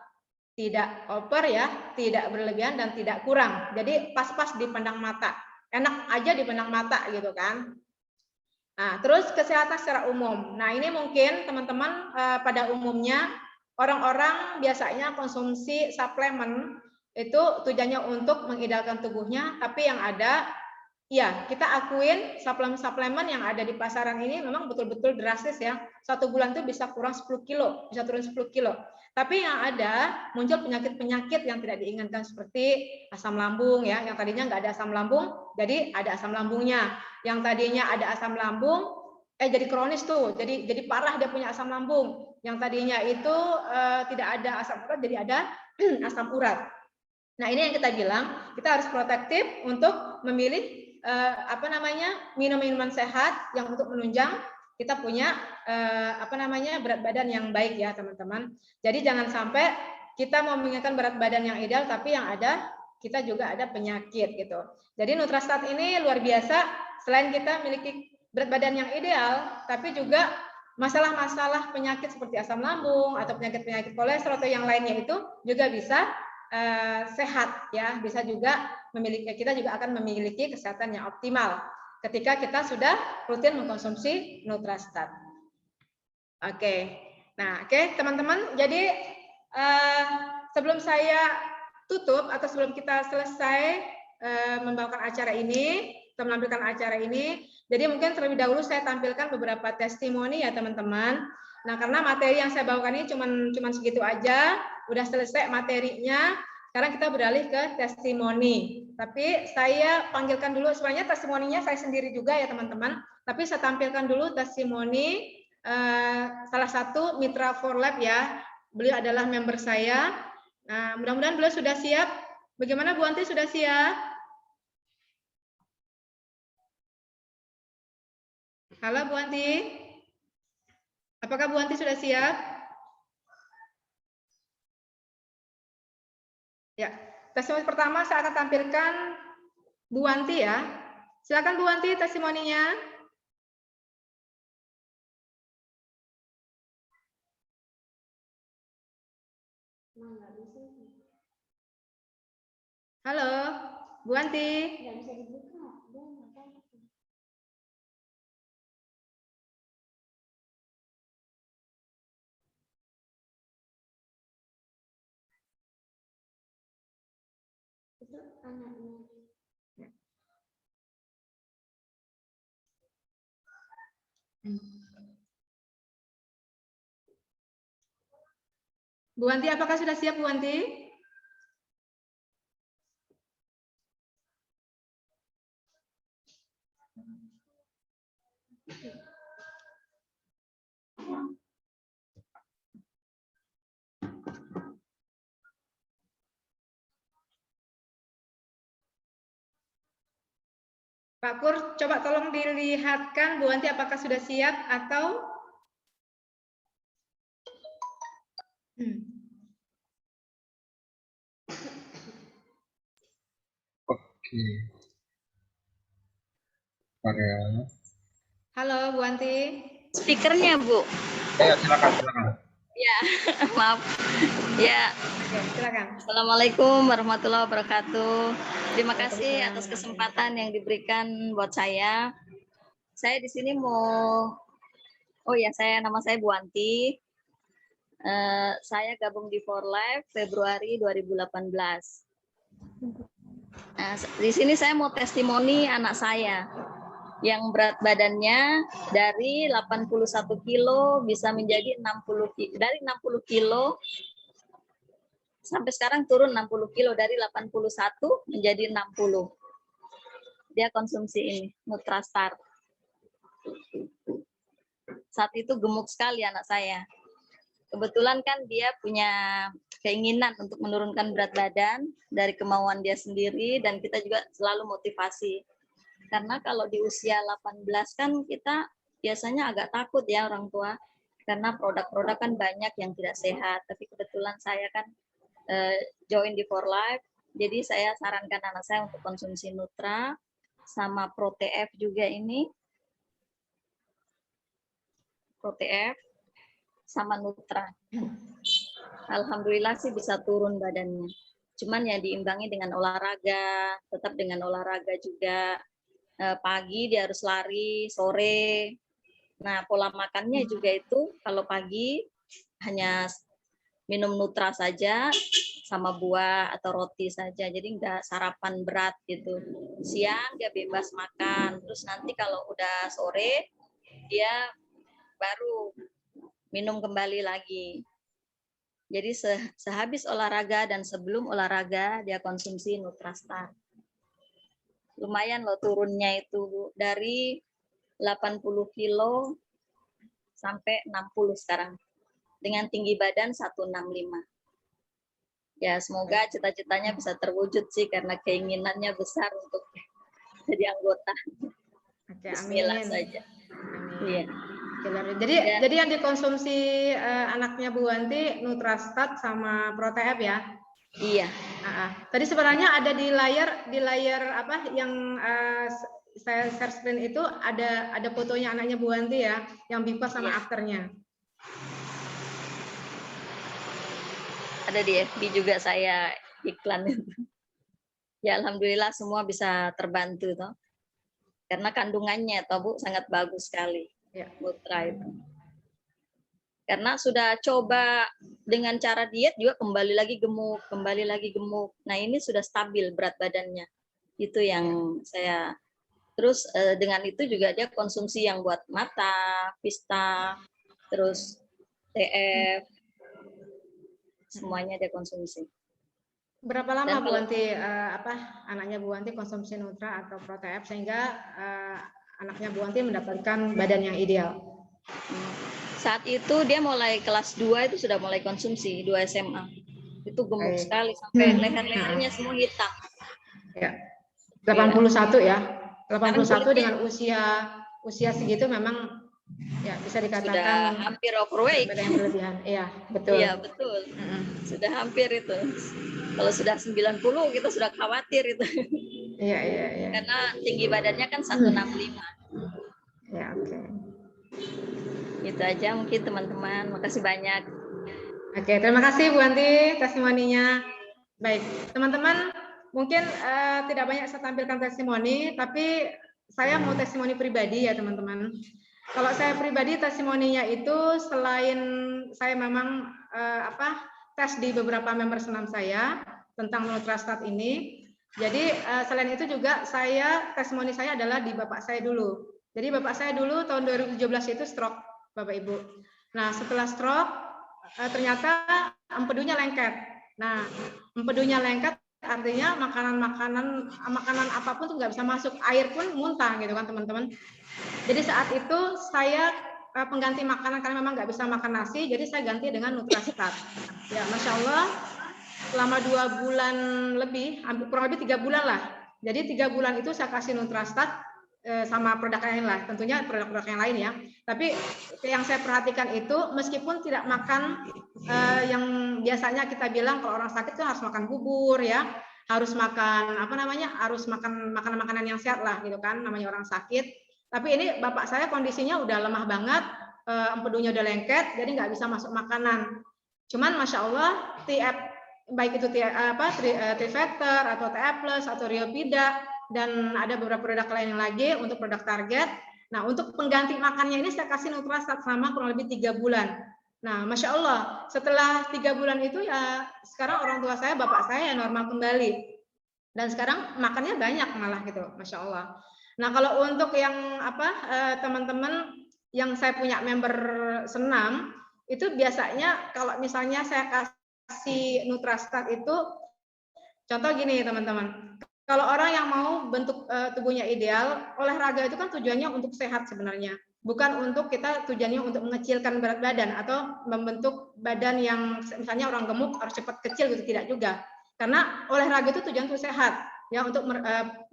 tidak over ya, tidak berlebihan dan tidak kurang. Jadi pas-pas dipandang mata, enak aja dipandang mata gitu kan. Nah, terus kesehatan secara umum. Nah, ini mungkin teman-teman pada umumnya orang-orang biasanya konsumsi suplemen itu tujuannya untuk mengidealkan tubuhnya, tapi yang ada ya, kita akuin suplemen-suplemen yang ada di pasaran ini memang betul-betul drastis ya. 1 bulan itu bisa kurang 10 kilo, bisa turun 10 kilo. Tapi yang ada muncul penyakit-penyakit yang tidak diinginkan seperti asam lambung ya, yang tadinya nggak ada asam lambung, jadi ada asam lambungnya. Yang tadinya ada asam lambung, jadi kronis tuh, jadi parah dia punya asam lambung. Yang tadinya itu tidak ada asam urat, jadi ada asam urat. Nah, ini yang kita bilang, kita harus protektif untuk memilih minum-minuman sehat yang untuk menunjang kita punya berat badan yang baik ya teman-teman. Jadi jangan sampai kita mau menginginkan berat badan yang ideal tapi yang ada kita juga ada penyakit gitu. Jadi Nutrastat ini luar biasa, selain kita memiliki berat badan yang ideal tapi juga masalah-masalah penyakit seperti asam lambung atau penyakit-penyakit kolesterol atau yang lainnya itu juga bisa sehat ya, bisa juga kita juga akan memiliki kesehatan yang optimal ketika kita sudah rutin mengkonsumsi Nutrastat. Oke. Nah, teman-teman, jadi sebelum saya tutup atau sebelum kita selesai membawakan acara ini, atau menampilkan acara ini, jadi mungkin terlebih dahulu saya tampilkan beberapa testimoni ya teman-teman. Nah, karena materi yang saya bawakan ini cuman segitu aja, udah selesai materinya. Sekarang kita beralih ke testimoni. Tapi saya panggilkan dulu, sebenarnya testimoninya saya sendiri juga ya teman-teman. Tapi saya tampilkan dulu testimoni salah satu mitra For Lab ya. Beliau adalah member saya. Nah, mudah-mudahan beliau sudah siap. Bagaimana Bu Anti, sudah siap? Halo Bu Anti. Apakah Bu Anti sudah siap? Ya, testimoni pertama saya akan tampilkan Bu Wanti ya. Silakan Bu Wanti testimoninya. Halo, Bu Wanti. Nggak bisa dibuka. Itu anaknya. Bu Wanti, apakah sudah siap Bu Wanti? Pak Pur, coba tolong dilihatkan Bu Wanti apakah sudah siap atau Oke. Korea. Halo Bu Wanti. Speakernya Bu. Ya, silakan. Ya, maaf. Ya. Oke, silakan. Assalamualaikum warahmatullahi wabarakatuh. Terima kasih atas kesempatan yang diberikan buat saya. Saya di sini nama saya Bu Wanti. Saya gabung di For Life Februari 2018. Nah, di sini saya mau testimoni anak saya yang berat badannya dari 81 kilo bisa menjadi 60 kilo, dari 60 kilo sampai sekarang turun 60 kilo, dari 81 menjadi 60. Dia konsumsi ini, Nutrastar. Saat itu gemuk sekali anak saya. Kebetulan kan dia punya keinginan untuk menurunkan berat badan dari kemauan dia sendiri, dan kita juga selalu motivasi. Karena kalau di usia 18 kan kita biasanya agak takut ya orang tua, karena produk-produk kan banyak yang tidak sehat. Tapi kebetulan saya kan join di For Life, jadi saya sarankan anak saya untuk konsumsi Nutra sama ProTF juga ini. ProTF sama Nutra. Alhamdulillah sih bisa turun badannya. Cuman ya diimbangi dengan olahraga, tetap dengan olahraga juga. Pagi dia harus lari, sore. Nah, pola makannya juga itu kalau pagi hanya minum Nutra saja sama buah atau roti saja. Jadi enggak sarapan berat gitu. Siang dia bebas makan. Terus nanti kalau udah sore dia baru minum kembali lagi. Jadi sehabis olahraga dan sebelum olahraga dia konsumsi Nutrastar. Lumayan loh turunnya itu, dari 80 kilo sampai 60 sekarang. Dengan tinggi badan 165. Ya semoga cita-citanya bisa terwujud sih, karena keinginannya besar untuk jadi anggota. Oke, Bismillah amin. saja. Amin. Iya. Jadi yang dikonsumsi anaknya Bu Wanti Nutrastat sama ProTF ya? Iya. Tadi sebenarnya ada di layar apa yang saya share screen itu ada fotonya anaknya Bu Wanti ya, yang before sama afternya. Ada di FB juga saya iklan itu. Ya alhamdulillah semua bisa terbantu toh. Karena kandungannya toh Bu sangat bagus sekali. Ya. Nutra itu. Karena sudah coba dengan cara diet juga kembali lagi gemuk. Nah, ini sudah stabil berat badannya. Itu yang saya. Terus dengan itu juga dia konsumsi yang buat mata, pista, terus TF, semuanya dia konsumsi. Berapa lama Bu Wanti anaknya Bu Wanti konsumsi Nutra atau ProTF sehingga anaknya Bu Wanti mendapatkan badan yang ideal? Saat itu dia mulai kelas 2 itu sudah mulai konsumsi, 2 SMA. Itu gemuk sekali sampai leher-lehernya semua hitam. Ya. 81 ya. 81 dengan usia segitu memang ya bisa dikatakan sudah hampir overweight. Yang berlebihan. Iya, betul. Iya, betul. Sudah hampir itu. Kalau sudah 90 kita sudah khawatir itu. Iya. Karena tinggi badannya kan 165. Ya, oke. Itu aja mungkin teman-teman. Makasih banyak. Oke, terima kasih Bu Wanti testimoninya. Baik, teman-teman, mungkin tidak banyak saya tampilkan testimoni, tapi saya mau testimoni pribadi ya teman-teman. Kalau saya pribadi testimoninya itu selain saya memang tes di beberapa member senam saya tentang Nutrastat ini. Jadi selain itu juga testimoni saya adalah di bapak saya dulu. Jadi bapak saya dulu tahun 2017 itu stroke, Bapak Ibu. Nah, setelah stroke ternyata empedunya lengket. Nah, empedunya lengket artinya makanan apapun tuh nggak bisa masuk, air pun muntah gitu kan teman-teman. Jadi saat itu saya pengganti makanan karena memang nggak bisa makan nasi, jadi saya ganti dengan Nutrastat. Ya, Masya Allah, selama 2 bulan lebih, kurang lebih 3 bulan lah. Jadi 3 bulan itu saya kasih Nutrastat sama produk lain lah, tentunya produk-produk yang lain ya. Tapi yang saya perhatikan itu meskipun tidak makan yang biasanya kita bilang kalau orang sakit itu harus makan bubur ya, harus makan harus makan makanan-makanan yang sehat lah gitu kan, namanya orang sakit. Tapi ini bapak saya kondisinya udah lemah banget, empedunya udah lengket, jadi nggak bisa masuk makanan. Cuman Masya Allah, baik itu Trifactor atau TF Plus atau Riopida dan ada beberapa produk lain lagi untuk produk target. Nah, untuk pengganti makannya ini saya kasih Nutrastat selama kurang lebih 3 bulan. Nah, Masya Allah, setelah 3 bulan itu ya sekarang orang tua saya, bapak saya normal kembali. Dan sekarang makannya banyak malah gitu, Masya Allah. Nah, kalau untuk yang teman-teman yang saya punya member senam, itu biasanya kalau misalnya saya kasih Nutrastat itu, contoh gini teman-teman, kalau orang yang mau bentuk tubuhnya ideal, olahraga itu kan tujuannya untuk sehat sebenarnya. Bukan untuk kita tujuannya untuk mengecilkan berat badan atau membentuk badan yang misalnya orang gemuk harus cepat kecil gitu, tidak juga. Karena olahraga itu tujuan untuk sehat, ya untuk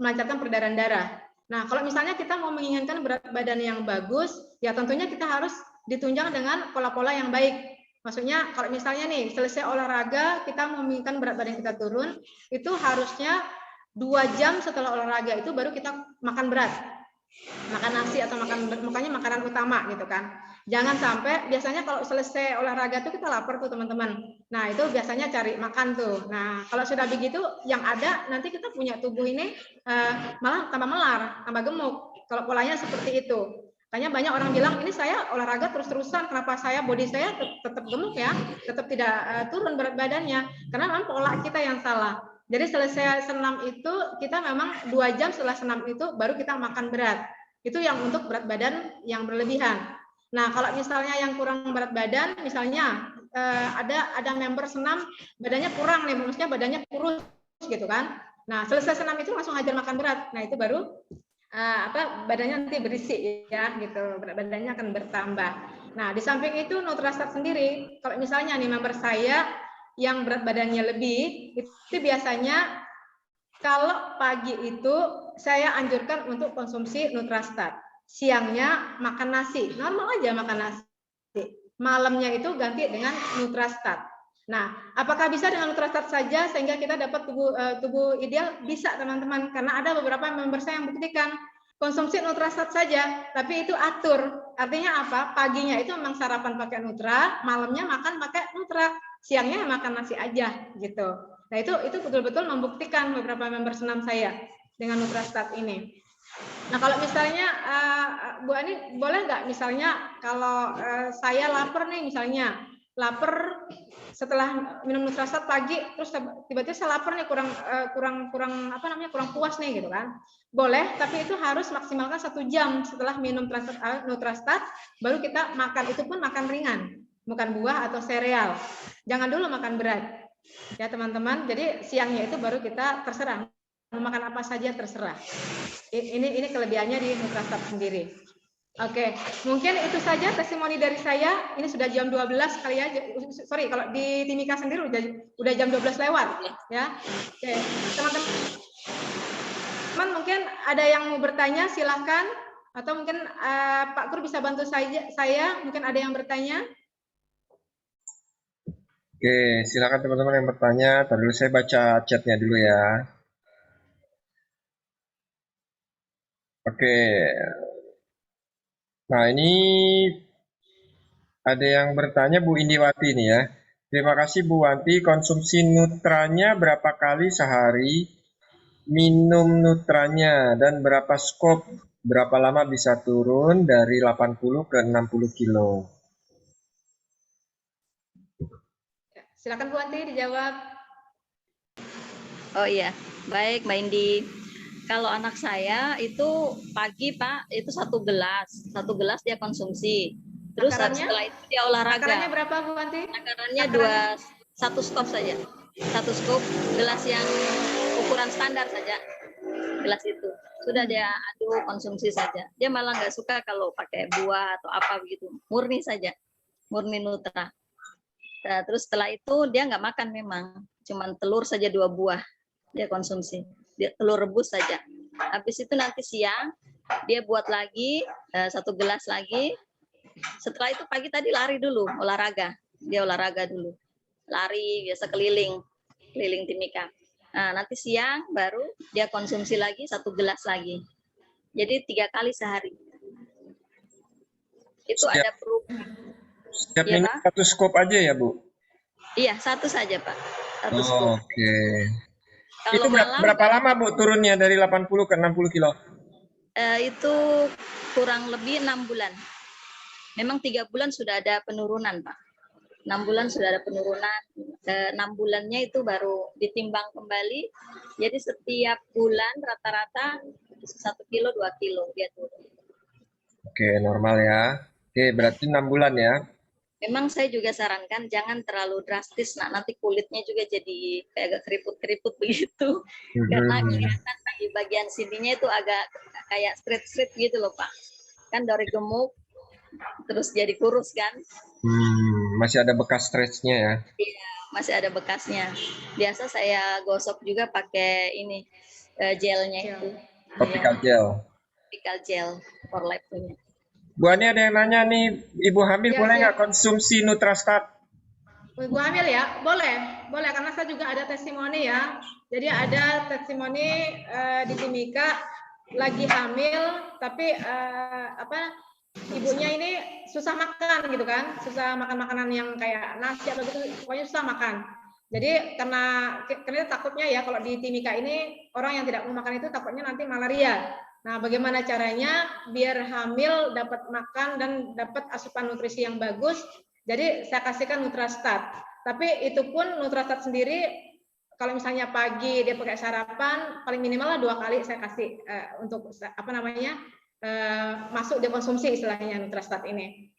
melancarkan peredaran darah. Nah, kalau misalnya kita mau menginginkan berat badan yang bagus, ya tentunya kita harus ditunjang dengan pola-pola yang baik. Maksudnya kalau misalnya nih selesai olahraga kita mau menginginkan berat badan kita turun, itu harusnya 2 jam setelah olahraga itu baru kita makan berat. Makan nasi atau makanya makanan utama gitu kan. Jangan sampai biasanya kalau selesai olahraga tuh kita lapar tuh teman-teman. Nah, itu biasanya cari makan tuh. Nah, kalau sudah begitu yang ada nanti kita punya tubuh ini malah tambah melar, tambah gemuk. Kalau polanya seperti itu. Makanya banyak orang bilang, ini saya olahraga terus-terusan, kenapa saya body saya tetap gemuk ya, tetap tidak turun berat badannya. Karena memang pola kita yang salah. Jadi selesai senam itu kita memang 2 jam setelah senam itu baru kita makan berat. Itu yang untuk berat badan yang berlebihan. Nah, kalau misalnya yang kurang berat badan, misalnya ada member senam badannya kurang nih, maksudnya badannya kurus gitu kan. Nah, selesai senam itu langsung hajar makan berat. Nah, itu baru badannya nanti berisi ya gitu, berat badannya akan bertambah. Nah, di samping itu Nutrastat sendiri, kalau misalnya nih member saya yang berat badannya lebih, itu biasanya kalau pagi itu saya anjurkan untuk konsumsi Nutrastat. Siangnya makan nasi, normal aja makan nasi. Malamnya itu ganti dengan Nutrastat. Nah, apakah bisa dengan Nutrastat saja sehingga kita dapat tubuh ideal? Bisa teman-teman, karena ada beberapa member saya yang buktikan konsumsi Nutrastat saja, tapi itu atur. Artinya apa? Paginya itu memang sarapan pakai Nutra, malamnya makan pakai Nutra, siangnya makan nasi aja gitu. Nah, itu betul-betul membuktikan beberapa member senam saya dengan Nutrastat ini. Nah, kalau misalnya Bu Ani boleh nggak misalnya kalau saya lapar nih misalnya, lapar setelah minum Nutrastat pagi terus tiba-tiba saya lapar nih kurang puas nih gitu kan. Boleh, tapi itu harus maksimalkan 1 jam setelah minum Nutrastat baru kita makan, itu pun makan ringan, bukan buah atau sereal. Jangan dulu makan berat. Ya, teman-teman. Jadi siangnya itu baru kita terserah mau makan apa saja terserah. Ini kelebihannya di Nutrastat sendiri. Oke, mungkin itu saja testimoni dari saya. Ini sudah jam 12 kali ya. Sorry, kalau di Timika sendiri udah jam 12 lewat ya. Oke, teman-teman mungkin ada yang mau bertanya silahkan, atau mungkin Pak Kur bisa bantu saya, mungkin ada yang bertanya. Oke, silakan teman-teman yang bertanya. Tadi dulu saya baca chatnya dulu ya. Oke. Nah, ini ada yang bertanya Bu Indiwati nih ya. Terima kasih Bu Wanti, konsumsi nutranya berapa kali sehari? Minum nutranya dan berapa skop? Berapa lama bisa turun dari 80 ke 60 kilo? Silakan Bu Wanti dijawab. Oh iya, baik Mbak Indi. Kalau anak saya itu pagi Pak, itu 1 gelas dia konsumsi. Terus setelah itu dia olahraga. Takarannya berapa Bu Wanti? Takarannya 1 skop saja. 1 skop gelas yang ukuran standar saja. Gelas itu sudah dia aduk konsumsi saja. Dia malah nggak suka kalau pakai buah atau apa begitu. Murni saja, murni Nutra. Nah, terus setelah itu dia nggak makan memang, cuman telur saja 2 buah dia konsumsi, dia telur rebus saja. Habis itu nanti siang dia buat lagi 1 gelas lagi. Setelah itu pagi tadi lari dulu, olahraga, dia olahraga dulu, lari biasa keliling Timika. Nah, nanti siang baru dia konsumsi lagi 1 gelas lagi. Jadi 3 kali sehari. Itu ada perubahan. Setiap minum 1 skop aja ya Bu? Iya, 1 saja Pak. 1 skop. Oke. Kalau itu berapa lama Bu turunnya dari 80 ke 60 kilo? Itu kurang lebih 6 bulan. Memang 3 bulan sudah ada penurunan Pak. 6 bulan sudah ada penurunan. 6 bulannya itu baru ditimbang kembali. Jadi setiap bulan rata-rata 1 kilo 2 kilo dia turun. Oke, normal ya. Oke, berarti 6 bulan ya. Memang saya juga sarankan jangan terlalu drastis, nah nanti kulitnya juga jadi kayak agak keriput-keriput begitu. Karena kelihatan di bagian sininya itu agak kayak straight-straight gitu loh Pak. Kan dari gemuk terus jadi kurus kan. Masih ada bekas stretchnya ya. Iya, masih ada bekasnya. Biasa saya gosok juga pakai ini gelnya itu. Topical gel. Topical gel for life punya. Bu Ani ada yang nanya nih, Ibu hamil Ya, boleh siap. nggak konsumsi Nutrastat? Ibu hamil ya, boleh karena saya juga ada testimoni ya. Jadi ada testimoni di Timika lagi hamil, tapi ibunya ini susah makan gitu kan, susah makan makanan yang kayak nasi atau gitu, pokoknya susah makan. Jadi karena takutnya ya kalau di Timika ini orang yang tidak mau makan itu takutnya nanti malaria. Nah, bagaimana caranya biar hamil dapat makan dan dapat asupan nutrisi yang bagus? Jadi saya kasihkan Nutrastat. Tapi itu pun Nutrastat sendiri kalau misalnya pagi dia pakai sarapan paling minimal lah 2 kali saya kasih untuk masuk dia konsumsi istilahnya Nutrastat ini.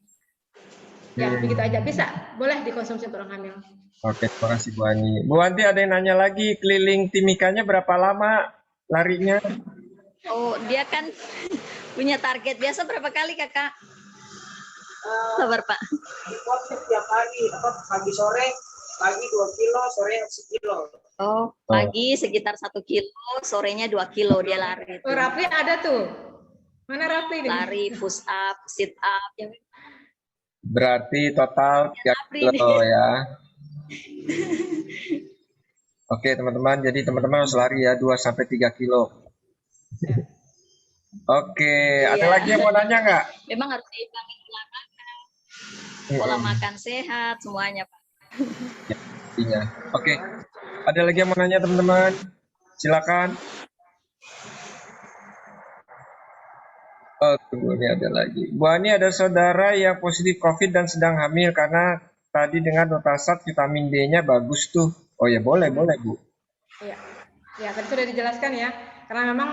Ya, begitu aja bisa, boleh dikonsumsi untuk orang hamil. Oke, terima kasih Bu Ani. Bu Ani ada yang nanya lagi, keliling Timikanya berapa lama larinya? Oh, dia kan punya target biasa berapa kali Kakak? Sabar Pak. Setiap hari, pagi sore, pagi 2 kilo, sore 1 kilo. Oh, pagi sekitar 1 kilo, sorenya 2 kilo dia lari. Oh, Rafli ada tuh. Mana Rafli? Lari, push up, sit up. Berarti total 3 kilo ya. Oke teman-teman, jadi teman-teman harus lari ya 2-3 kilo. Oke, ada lagi yang mau nanya nggak? Memang harus diimbangi pola makan sehat, semuanya Pak. Iya. Oke, ada lagi yang mau nanya teman-teman? Silakan. Oh, tunggu, ini ada lagi. Bu Ani ada saudara yang positif COVID dan sedang hamil karena tadi dengan Nutrastat vitamin D-nya bagus tuh. Oh ya, boleh Bu. Iya. Ya, tadi sudah dijelaskan ya. Karena memang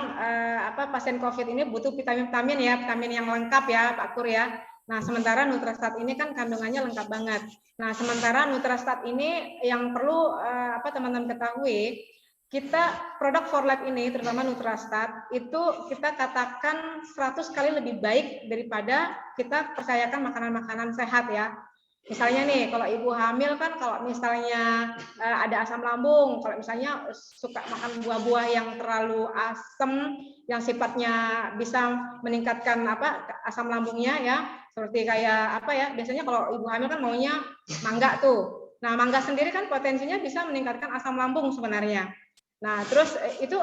pasien COVID ini butuh vitamin ya, vitamin yang lengkap ya, Pak Kur ya. Nah, sementara Nutrastat ini kan kandungannya lengkap banget. Nah, sementara Nutrastat ini yang perlu teman-teman ketahui, kita produk For Life ini, terutama Nutrastat, itu kita katakan 100 kali lebih baik daripada kita percayakan makanan-makanan sehat ya. Misalnya nih, kalau ibu hamil kan kalau misalnya ada asam lambung, kalau misalnya suka makan buah-buah yang terlalu asam, yang sifatnya bisa meningkatkan asam lambungnya ya, seperti kayak biasanya kalau ibu hamil kan maunya mangga tuh. Nah, mangga sendiri kan potensinya bisa meningkatkan asam lambung sebenarnya. Nah, terus itu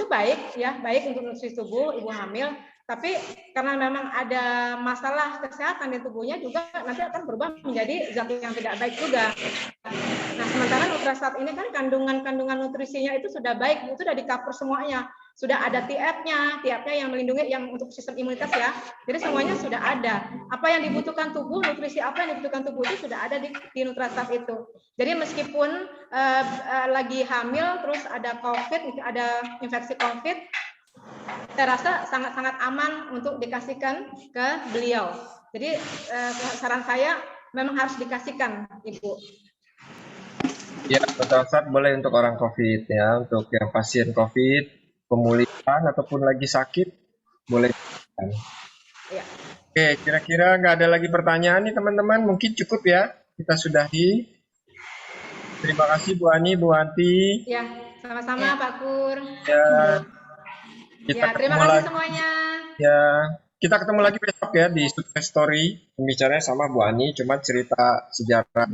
baik ya, baik untuk nutrisi tubuh ibu hamil. Tapi karena memang ada masalah kesehatan di tubuhnya juga nanti akan berubah menjadi zat yang tidak baik juga. Nah, sementara Nutrastat ini kan kandungan nutrisinya itu sudah baik, itu sudah di-cover semuanya. Sudah ada TF-nya yang melindungi yang untuk sistem imunitas ya. Jadi semuanya sudah ada. Apa yang dibutuhkan tubuh, nutrisi apa yang dibutuhkan tubuh itu sudah ada di Nutrastat itu. Jadi meskipun lagi hamil terus ada COVID, ada infeksi COVID, saya rasa sangat-sangat aman untuk dikasihkan ke beliau. Jadi saran saya memang harus dikasihkan, Ibu. Ya, Nutrastat boleh untuk orang COVID ya, untuk yang pasien COVID, pemulihan ataupun lagi sakit, boleh. Ya. Oke, kira-kira nggak ada lagi pertanyaan nih teman-teman, mungkin cukup ya, kita sudahi. Terima kasih Bu Ani, Bu Anti. Ya, sama-sama Pak Kur. Ya. Terima kasih semuanya. Ya, kita ketemu lagi besok ya di Sukses Story. Pembicaranya sama Bu Ani, cuma cerita sejarah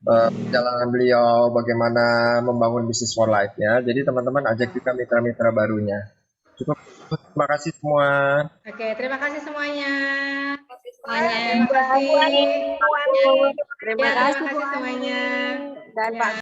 perjalanan beliau, bagaimana membangun bisnis for life ya. Jadi teman-teman ajak juga mitra-mitra barunya. Cukup, terima kasih semua. Oke, terima kasih semuanya. Semuanya. Terima kasih. Terima kasih semuanya. dan Pak